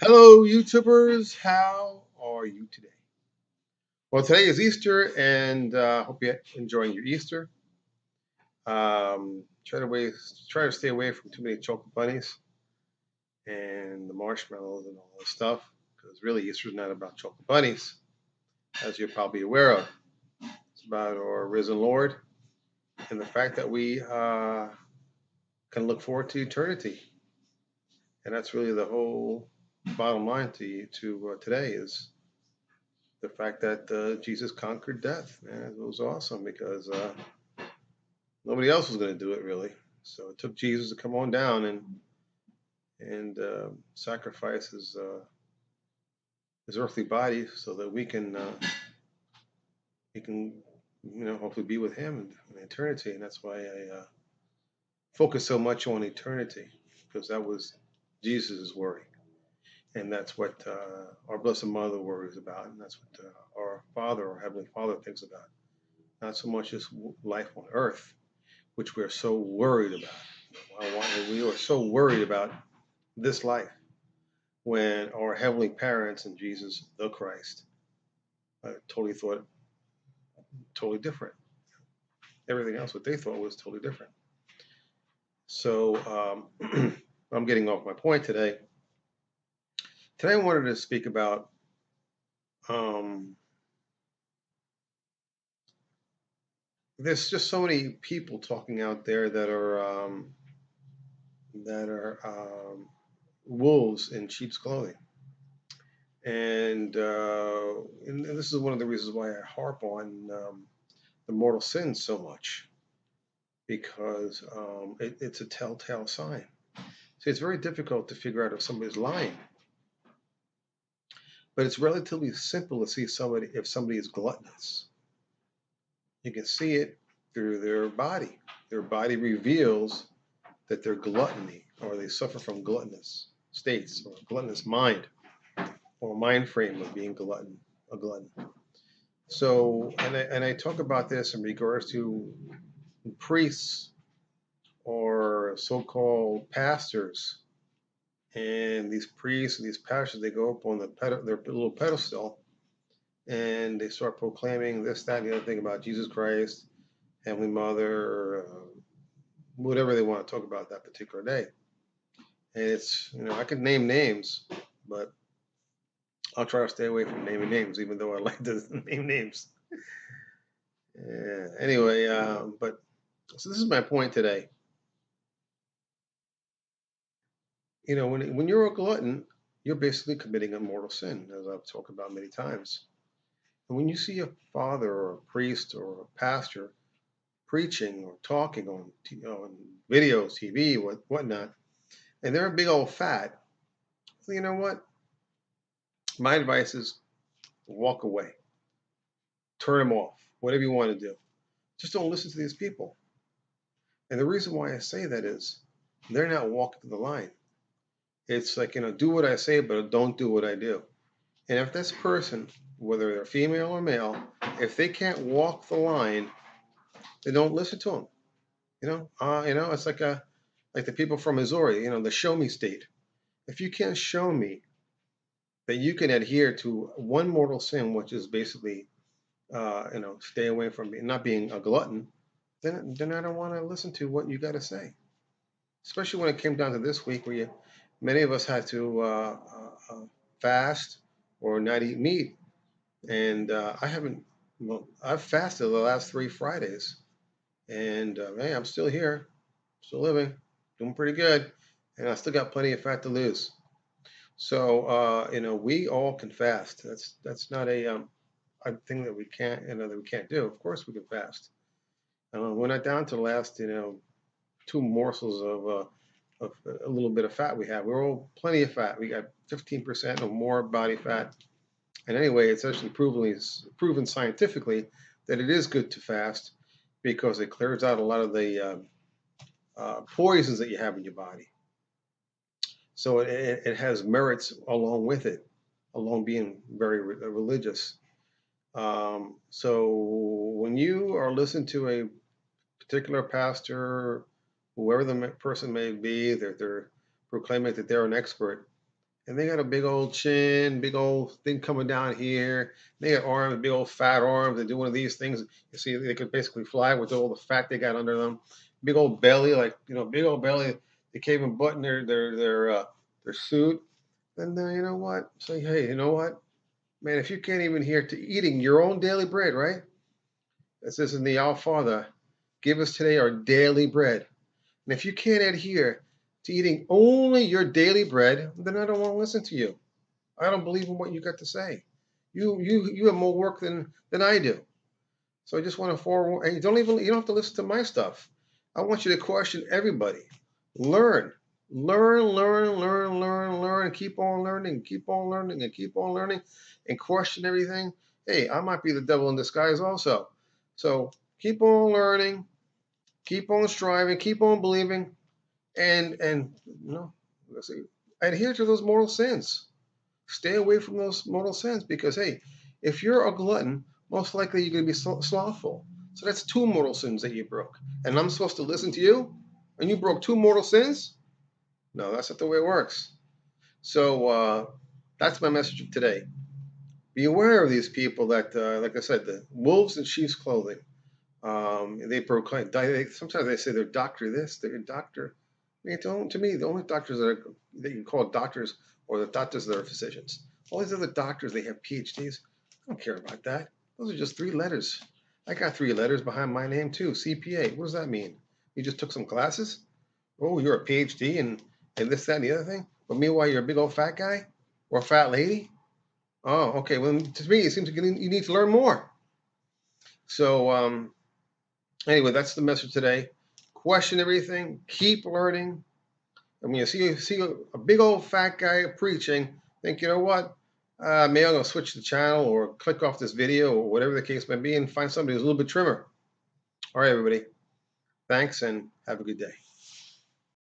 Hello, YouTubers. How are you today? Well, today is Easter, and hope you're enjoying your Easter. Try to stay away from too many chocolate bunnies and the marshmallows and all this stuff, because really Easter is not about chocolate bunnies, as you're probably aware of. It's about our risen Lord and the fact that we can look forward to eternity, and that's really the whole bottom line to today is the fact that Jesus conquered death. Man, it was awesome because nobody else was going to do it really. So it took Jesus to come on down and sacrifice his earthly body so that we can hopefully be with him in eternity. And that's why I focus so much on eternity, because that was Jesus' worry, and that's what our Blessed Mother worries about, and that's what our Father, our Heavenly Father, thinks about. Not so much as life on earth, which we're so worried about. We are so worried about this life when our heavenly parents and Jesus the Christ totally thought totally different. Everything else, what they thought was totally different. So I'm getting off my point today. Today I wanted to speak about there's just so many people talking out there that are wolves in sheep's clothing. And this is one of the reasons why I harp on the mortal sin so much, because it's a telltale sign. See, it's very difficult to figure out if somebody's lying, but it's relatively simple to see if somebody is gluttonous. You can see it through their body. Their body reveals that they're gluttony, or they suffer from gluttonous states, or a gluttonous mind, or mind frame of being a glutton. So, and I talk about this in regards to priests or so-called pastors, and these priests and these pastors, they go up on their little pedestal, and they start proclaiming this, that, and the other thing about Jesus Christ, Heavenly Mother, whatever they want to talk about that particular day. And it's, I could name names, but I'll try to stay away from naming names, even though I like to name names. Yeah, anyway, but so this is my point today. When you're a glutton, you're basically committing a mortal sin, as I've talked about many times. And when you see a father or a priest or a pastor preaching or talking on videos, TV, whatnot, and they're a big old fat, well, you know what? My advice is walk away, turn them off, whatever you want to do. Just don't listen to these people. And the reason why I say that is they're not walking the line. It's like, do what I say, but don't do what I do. And if this person, whether they're female or male, if they can't walk the line, then don't listen to them. It's like the people from Missouri, the show me state. If you can't show me that you can adhere to one mortal sin, which is basically, stay away from not being a glutton, then I don't want to listen to what you got to say. Especially when it came down to this week, where many of us had to fast or not eat meat, and I haven't. Well, I've fasted the last 3 Fridays, and hey, I'm still here, still living, doing pretty good, and I still got plenty of fat to lose. So we all can fast. That's not a thing that we can't do. Of course, we can fast. We're not down to the last 2 morsels of a little bit of fat we have. We're all plenty of fat. We got 15% or more body fat. And anyway, it's actually proven scientifically that it is good to fast, because it clears out a lot of the poisons that you have in your body. So it has merits along with it, along being very religious. So when you are listening to a particular pastor, whoever the person may be, they're proclaiming that they're an expert, and they got a big old chin, big old thing coming down here. They got arms, big old fat arms. They do one of these things. You see, they could basically fly with all the fat they got under them. Big old belly, like big old belly. They can't even button their suit. And you know what? Say, hey, you know what, man? If you can't even adhere to eating your own daily bread, right? It says in the Our Father, give us today our daily bread. And if you can't adhere to eating only your daily bread, then I don't want to listen to you. I don't believe in what you got to say. You have more work than I do. So I just want to forewarn. And you don't have to listen to my stuff. I want you to question everybody. Learn, learn. Keep on learning, keep on learning, and keep on learning, and question everything. Hey, I might be the devil in disguise also. So keep on learning, keep on striving, keep on believing, and let's see, adhere to those mortal sins. Stay away from those mortal sins because, hey, if you're a glutton, most likely you're going to be slothful. So that's two mortal sins that you broke. And I'm supposed to listen to you? And you broke two mortal sins? No, that's not the way it works. So that's my message of today. Be aware of these people that, like I said, the wolves in sheep's clothing. They proclaim. Sometimes they say they're doctor this, they're doctor. I mean, to me, the only doctors that you call doctors or the doctors that are physicians. All these other doctors, they have PhDs. I don't care about that. Those are just three letters. I got three letters behind my name too. CPA. What does that mean? You just took some classes? Oh, you're a PhD and this, that, and the other thing. But meanwhile, you're a big old fat guy or a fat lady. Oh, okay. Well, to me, it seems like you need to learn more. So, anyway, that's the message today. Question everything. Keep learning. And when you see a big old fat guy preaching, think, you know what? Maybe I'm going to switch the channel or click off this video or whatever the case may be and find somebody who's a little bit trimmer. All right, everybody. Thanks and have a good day.